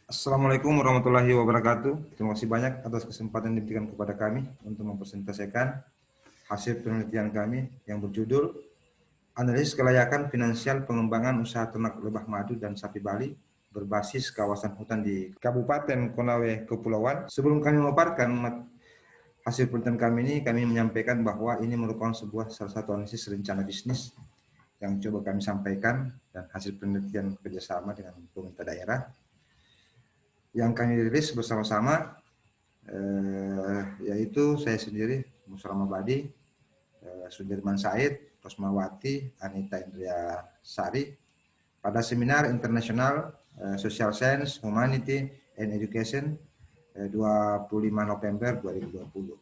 Assalamualaikum warahmatullahi wabarakatuh. Terima kasih banyak atas kesempatan yang diberikan kepada kami untuk mempresentasikan hasil penelitian kami yang berjudul Analisis Kelayakan Finansial Pengembangan Usaha Ternak Lebah Madu dan Sapi Bali berbasis kawasan hutan di Kabupaten Konawe, Kepulauan. Sebelum kami memaparkan hasil penelitian kami ini, kami menyampaikan bahwa ini merupakan salah satu analisis rencana bisnis yang coba kami sampaikan dan hasil penelitian kerjasama dengan pemerintah daerah yang kami rilis bersama-sama, yaitu saya sendiri, Musrama Badi, Sudirman Said, Rosmawati, Anita Indria Sari, pada seminar internasional Social Science, Humanity, and Education 25 November 2020.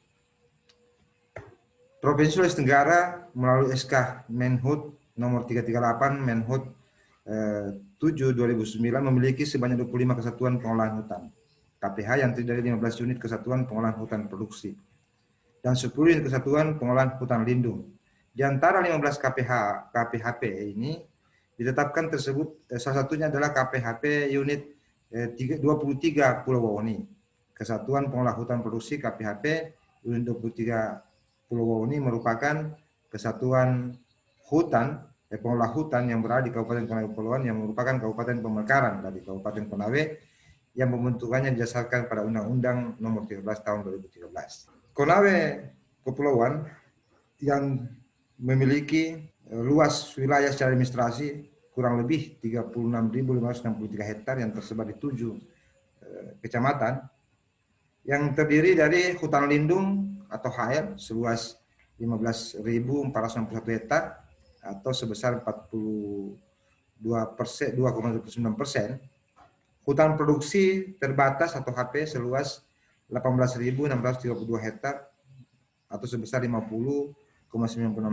Provinsi Sulawesi Tenggara melalui SK Menhub nomor 338 Menhub 7/2009 memiliki sebanyak 25 kesatuan pengolahan hutan KPH yang terdiri dari 15 unit kesatuan pengolahan hutan produksi dan 10 unit kesatuan pengolahan hutan lindung. Di antara 15 KPHP ini ditetapkan tersebut salah satunya adalah KPHP unit 23 Pulau Wawoni. Kesatuan pengolahan hutan produksi KPHP unit 23 Pulau Wawoni merupakan kesatuan hutan pengolah hutan yang berada di Kabupaten Konawe Kepulauan yang merupakan kabupaten pemekaran dari Kabupaten Konawe yang pembentukannya didasarkan pada Undang-Undang Nomor 13 Tahun 2013. Konawe Kepulauan yang memiliki luas wilayah secara administrasi kurang lebih 36.563 hektar yang tersebar di 7 kecamatan yang terdiri dari hutan lindung atau HL seluas 15.461 hektar atau sebesar 2,29%, hutan produksi terbatas atau HP seluas 18.632 hektar atau sebesar 50,96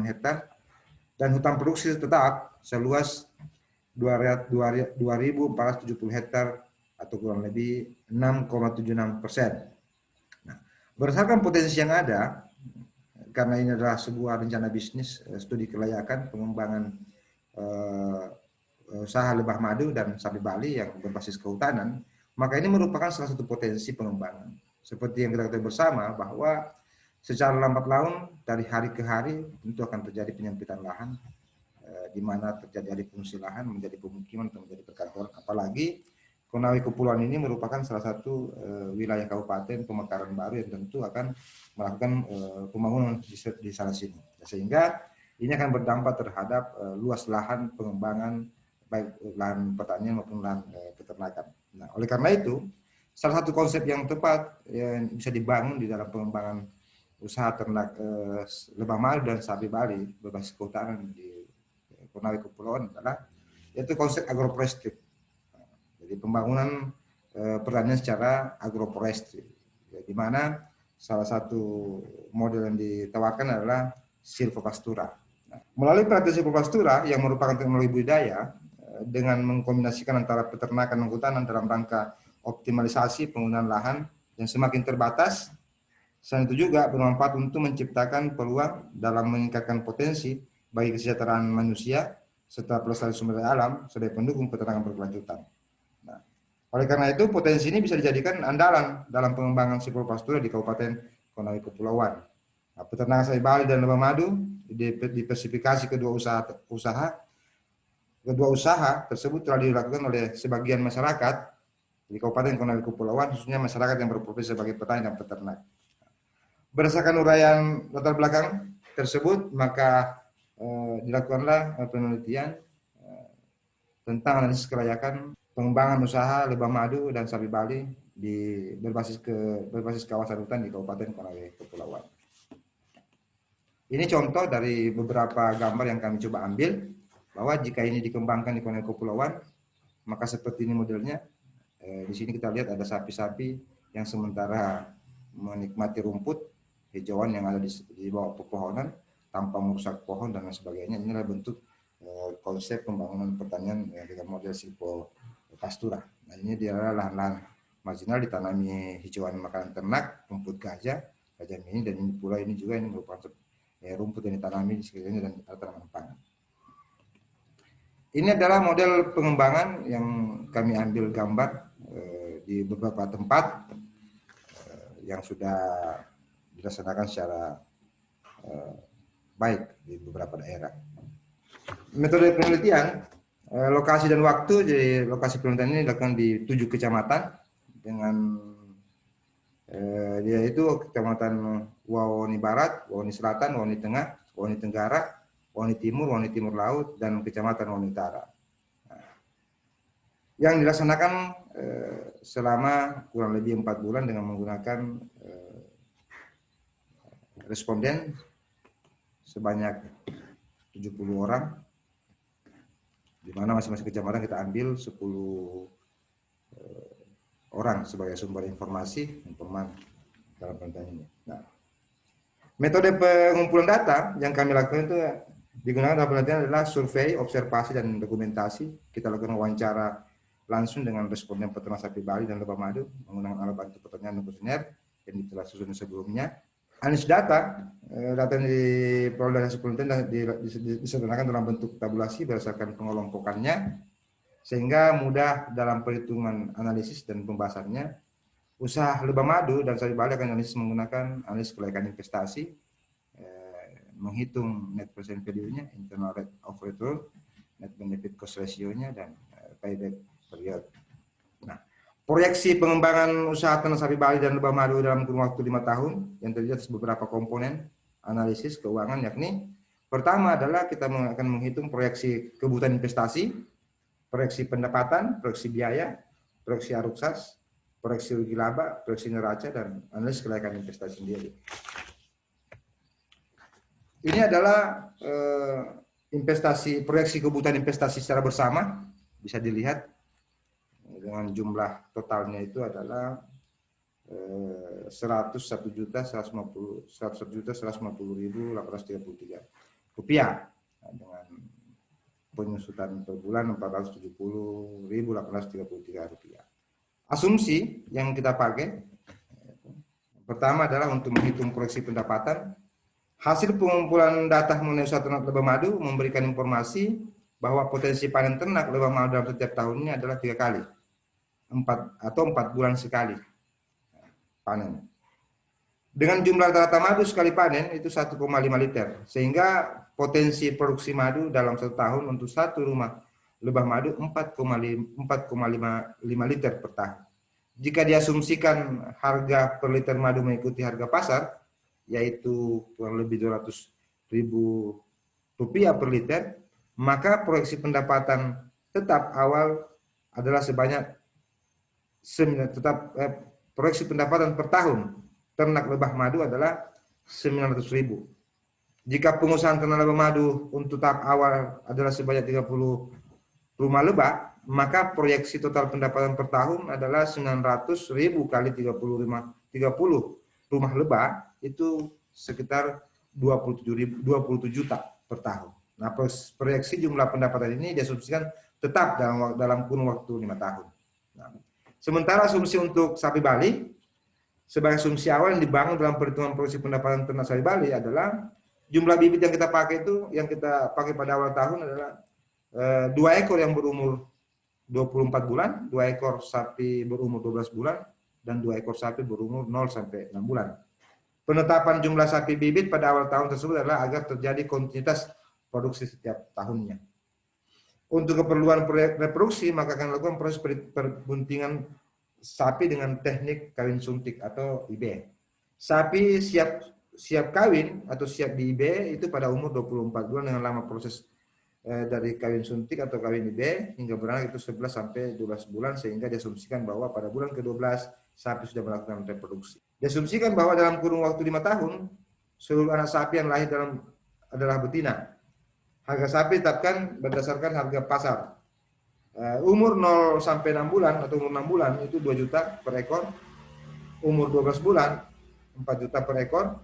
hektar, dan hutan produksi tetap seluas 2.470 hektar atau kurang lebih 6,76%. Nah, berdasarkan potensi yang ada, karena ini adalah sebuah rencana bisnis studi kelayakan pengembangan usaha lebah madu dan sapi Bali yang berbasis kehutanan, maka ini merupakan salah satu potensi pengembangan. Seperti yang kita ketahui bersama bahwa secara lambat laun dari hari ke hari tentu akan terjadi penyempitan lahan, di mana terjadi alih fungsi lahan menjadi pemukiman atau menjadi perkantoran. Apalagi Konawe Kepulauan ini merupakan salah satu wilayah kabupaten pemekaran baru yang tentu akan melakukan pembangunan di sana sini. Sehingga ini akan berdampak terhadap luas lahan pengembangan baik lahan pertanian maupun lahan peternakan. Nah, oleh karena itu, salah satu konsep yang tepat yang bisa dibangun di dalam pengembangan usaha ternak lebah madu dan sapi Bali berbasis kehutanan di Konawe Kepulauan adalah yaitu konsep agroforestry. Jadi pembangunan pertanian secara agroforestry, di mana salah satu model yang ditawarkan adalah silvopastura. Nah, melalui praktek silvopastura yang merupakan teknologi budidaya dengan mengkombinasikan antara peternakan dan kehutanan dalam rangka optimalisasi penggunaan lahan yang semakin terbatas, selain itu juga bermanfaat untuk menciptakan peluang dalam meningkatkan potensi bagi kesejahteraan manusia serta pelestarian sumber daya alam sebagai pendukung peternakan berkelanjutan. Nah, oleh karena itu potensi ini bisa dijadikan andalan dalam pengembangan silvopastura di Kabupaten Konawe Kepulauan. Nah, peternakan sapi Bali dan lebah madu diversifikasi kedua usaha tersebut telah dilakukan oleh sebagian masyarakat di Kabupaten Konawe Kepulauan, khususnya masyarakat yang berprofesi sebagai petani dan peternak. Berdasarkan uraian latar belakang tersebut, maka dilakukanlah penelitian tentang analisis kelayakan pengembangan usaha lebah madu dan sapi Bali di berbasis kawasan hutan di Kabupaten Konawe Kepulauan. Ini contoh dari beberapa gambar yang kami coba ambil bahwa jika ini dikembangkan di Konawe Kepulauan, maka seperti ini modelnya. Di sini kita lihat ada sapi-sapi yang sementara menikmati rumput hijauan yang ada di bawah pepohonan tanpa merusak pohon dan lain sebagainya. Inilah bentuk konsep pembangunan pertanian dengan model silvopastura. Nah, ini adalah lahan-lahan marginal ditanami hijauan makanan ternak, rumput gajah mini, dan ini pula ini juga ini merupakan rumput yang ditanami di sekitarnya dan tanaman pangan. Ini adalah model pengembangan yang kami ambil gambar di di beberapa tempat yang sudah dilaksanakan secara baik di beberapa daerah. Metode penelitian, lokasi dan waktu, jadi lokasi penelitian ini dilakukan di 7 kecamatan dengan yaitu Kecamatan Wawoni Barat, Wawoni Selatan, Wawoni Tengah, Wawoni Tenggara, Wawoni Timur, Wawoni Timur Laut, dan Kecamatan Wawoni Utara. Yang dilaksanakan selama kurang lebih 4 bulan dengan menggunakan responden sebanyak 70 orang, di mana masing-masing kecamatan kita ambil 10 orang sebagai sumber informasi informan dalam penelitian ini. Nah, metode pengumpulan data yang kami lakukan itu digunakan dalam penelitian adalah survei, observasi, dan dokumentasi. Kita lakukan wawancara langsung dengan responden peternak sapi Bali dan lebah madu menggunakan alat bantu pertanyaan dan kuesioner yang telah susun sebelumnya. Analisis data yang diperoleh dari hasil penelitian disederhanakan dalam bentuk tabulasi berdasarkan pengelompokannya, sehingga mudah dalam perhitungan analisis dan pembahasannya. Usaha lebah madu dan sapi Bali akan analisis menggunakan analisis kelayakan investasi, menghitung net present value-nya, internal rate of return, net benefit cost ratio-nya, dan payback period. Nah, proyeksi pengembangan usaha ternak sapi Bali dan lebah madu dalam kurun waktu 5 tahun yang terdiri atas beberapa komponen analisis keuangan, yakni pertama adalah kita akan menghitung proyeksi kebutuhan investasi, proyeksi pendapatan, proyeksi biaya, proyeksi aruksas, proyeksi rugi laba, proyeksi neraca, dan analisis kelayakan investasi sendiri. Ini adalah investasi, proyeksi kebutuhan investasi secara bersama, bisa dilihat dengan jumlah totalnya itu adalah 101.150.833 rupiah, dengan penyusutan per bulan 470.833 rupiah. Asumsi yang kita pakai pertama adalah untuk menghitung proyeksi pendapatan. Hasil pengumpulan data mengenai usaha ternak lebah madu memberikan informasi bahwa potensi panen ternak lebah madu dalam setiap tahunnya adalah 3 kali, 4 bulan sekali panen. Dengan jumlah rata madu sekali panen itu 1,5 liter, sehingga potensi produksi madu dalam 1 tahun untuk satu rumah lebah madu 4,5 liter per tahun. Jika diasumsikan harga per liter madu mengikuti harga pasar, yaitu kurang lebih 200.000 rupiah per liter, maka proyeksi pendapatan tetap awal adalah sebanyak proyeksi pendapatan per tahun ternak lebah madu adalah 900.000. Jika pengusahaan ternak lebah madu untuk tahap awal adalah sebanyak 30 rumah lebah, maka proyeksi total pendapatan per tahun adalah 900.000 kali 30 rumah lebah, itu sekitar 27 juta per tahun. Nah, proyeksi jumlah pendapatan ini diasumsikan tetap dalam kurun waktu 5 tahun. Nah, sementara asumsi untuk sapi Bali, sebagai asumsi awal yang dibangun dalam perhitungan proyeksi pendapatan ternak sapi Bali adalah jumlah bibit yang kita pakai pada awal tahun adalah 2 ekor yang berumur 24 bulan, 2 ekor sapi berumur 12 bulan, dan 2 ekor sapi berumur 0 sampai 6 bulan. Penetapan jumlah sapi bibit pada awal tahun tersebut adalah agar terjadi kontinuitas produksi setiap tahunnya. Untuk keperluan proyek reproduksi, maka akan dilakukan proses perbuntingan sapi dengan teknik kawin suntik atau IB. Sapi siap kawin atau siap di IB itu pada umur 24 bulan dengan lama proses dari kawin suntik atau kawin IB hingga beranak itu 11 sampai 12 bulan, sehingga diasumsikan bahwa pada bulan ke-12 sapi sudah melakukan reproduksi. Diasumsikan bahwa dalam kurun waktu 5 tahun seluruh anak sapi yang lahir adalah betina. Harga sapi ditetapkan berdasarkan harga pasar. Umur 0 sampai 6 bulan atau umur 6 bulan itu 2 juta per ekor. Umur 12 bulan 4 juta per ekor.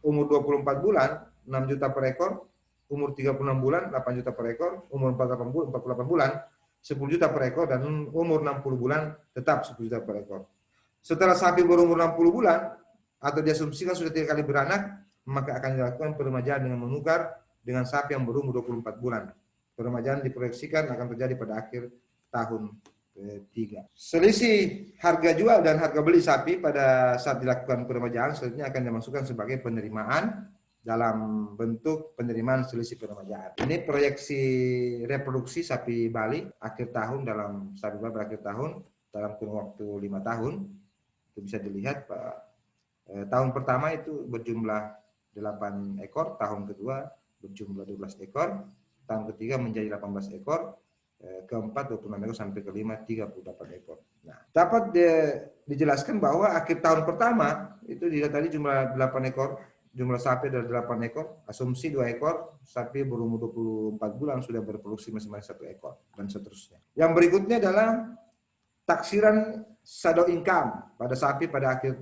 Umur 24 bulan 6 juta per ekor. Umur 36 bulan 8 juta per ekor. Umur 48 bulan 10 juta per ekor, dan umur 60 bulan tetap 10 juta per ekor. Setelah sapi berumur 60 bulan atau diasumsikan sudah 3 kali beranak, maka akan dilakukan peremajaan dengan menukar dengan sapi yang berumur 24 bulan. Peremajaan diproyeksikan akan terjadi pada akhir tahun ketiga. Selisih harga jual dan harga beli sapi pada saat dilakukan peremajaan selanjutnya akan dimasukkan sebagai penerimaan dalam bentuk penerimaan selisih peremajaan. Ini proyeksi reproduksi sapi Bali akhir tahun dalam sapi Bali berakhir tahun dalam kurun waktu 5 tahun. Itu bisa dilihat Pak. Tahun pertama itu berjumlah 8 ekor, tahun kedua berjumlah 12 ekor, tahun ketiga menjadi 18 ekor, keempat 26 ekor sampai kelima 38 ekor. Nah, dapat dijelaskan bahwa akhir tahun pertama itu dilihat tadi jumlah 8 ekor, jumlah sapi ada 8 ekor, asumsi 2 ekor sapi berumur 24 bulan sudah berproduksi masing-masing 1 ekor dan seterusnya. Yang berikutnya adalah taksiran shadow income pada sapi pada akhir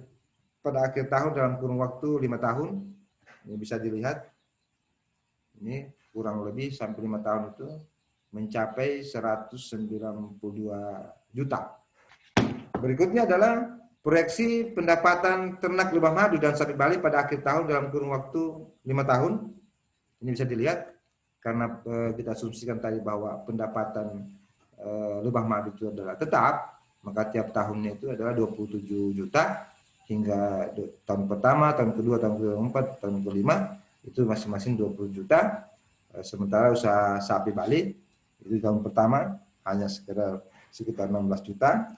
tahun dalam kurun waktu 5 tahun. Ini bisa dilihat. Ini kurang lebih sampai 5 tahun itu mencapai 192 juta. Berikutnya adalah proyeksi pendapatan ternak lebah madu dan sapi Bali pada akhir tahun dalam kurun waktu 5 tahun. Ini bisa dilihat karena kita asumsikan tadi bahwa pendapatan lebah madu itu adalah tetap, maka tiap tahunnya itu adalah 27 juta hingga tahun pertama, tahun kedua, tahun keempat, tahun kelima itu masing-masing 20 juta. Sementara usaha sapi Bali itu tahun pertama hanya sekitar 16 juta,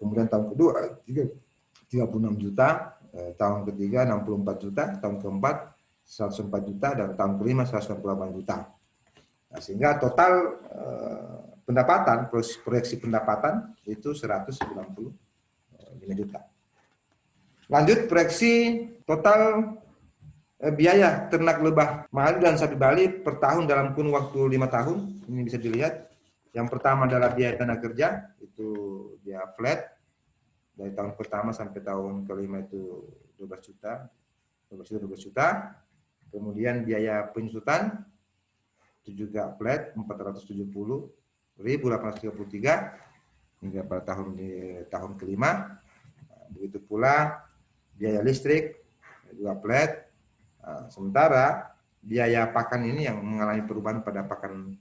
kemudian tahun kedua 36 juta, tahun ketiga 64 juta, tahun keempat 104 juta, dan tahun kelima 198 juta. Nah, sehingga total pendapatan, proyeksi pendapatan itu 195 juta. Lanjut, proyeksi total biaya ternak lebah madu dan sapi Bali per tahun dalam kurun waktu 5 tahun. Ini bisa dilihat. Yang pertama adalah biaya tenaga kerja, itu dia flat. Dari tahun pertama sampai tahun kelima itu 12 juta. Kemudian biaya penyusutan itu juga flat 470.833 hingga pada tahun kelima. Begitu pula biaya listrik juga flat. Sementara biaya pakan ini yang mengalami perubahan pada pakan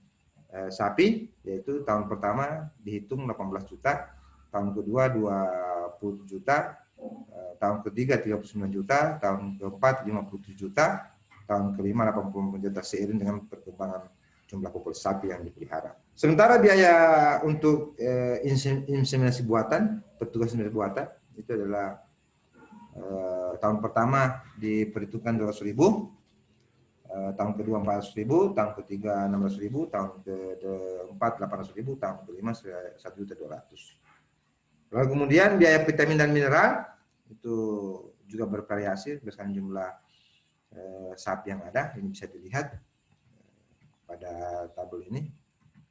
sapi, yaitu tahun pertama dihitung 18 juta, tahun kedua 20 juta, tahun ketiga 39 juta, tahun keempat 57 juta, tahun kelima 80 juta seiring dengan perkembangan jumlah populasi sapi yang dipelihara. Sementara biaya untuk inseminasi buatan, petugas inseminasi buatan itu adalah tahun pertama diperhitungkan 200.000, tahun kedua 400.000, tahun ketiga 16.000, tahun keempat 800.000, tahun kelima 1.200.000. Lalu kemudian biaya vitamin dan mineral itu juga bervariasi berdasarkan jumlah sapi yang ada. Ini bisa dilihat pada tabel ini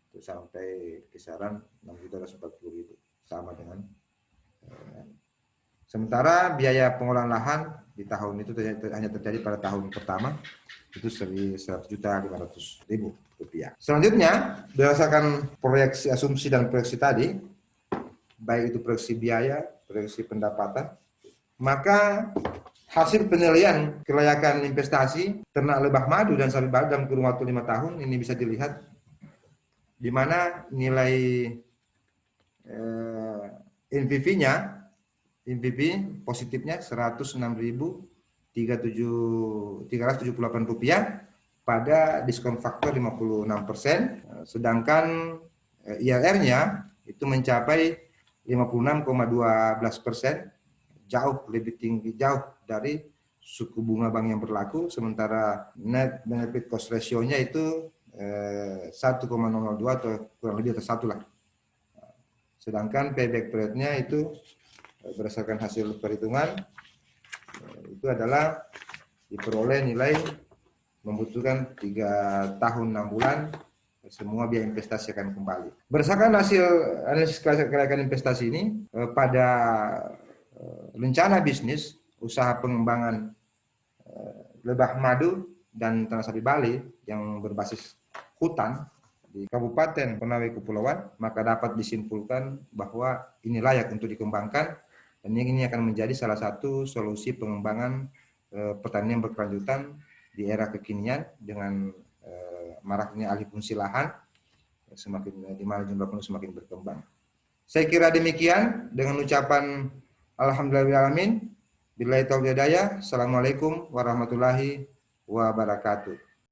itu sampai kisaran 6.240.000, sama dengan sementara biaya pengolahan lahan di tahun itu hanya terjadi pada tahun pertama, itu 100.500.000 rupiah. Selanjutnya, berdasarkan proyeksi asumsi dan proyeksi tadi, baik itu proyeksi biaya, proyeksi pendapatan, maka hasil penilaian kelayakan investasi ternak lebah madu dan sapi Bali dalam kurun waktu 5 tahun ini bisa dilihat, di mana nilai NPV-nya, NPV positifnya 106.378 rupiah pada diskon faktor 56%, sedangkan IRR-nya itu mencapai 56,12%, jauh lebih tinggi, jauh dari suku bunga bank yang berlaku. Sementara net benefit cost ratio-nya itu 1,02 atau kurang lebih atas 1 lah. Sedangkan payback period-nya itu berdasarkan hasil perhitungan itu adalah diperoleh nilai membutuhkan 3 tahun 6 bulan, semua biaya investasi akan kembali. Berdasarkan hasil analisis kelayakan investasi ini, pada rencana bisnis usaha pengembangan lebah madu dan ternak sapi Bali yang berbasis hutan di Kabupaten Konawe Kepulauan, maka dapat disimpulkan bahwa ini layak untuk dikembangkan dan ini akan menjadi salah satu solusi pengembangan pertanian berkelanjutan di era kekinian dengan maraknya alih fungsi lahan, semakin di mana jumlah penduduk semakin berkembang. Saya kira demikian dengan ucapan alhamdulillahirabbil alamin. Billahi taufiq hidayah. Assalamualaikum warahmatullahi wabarakatuh.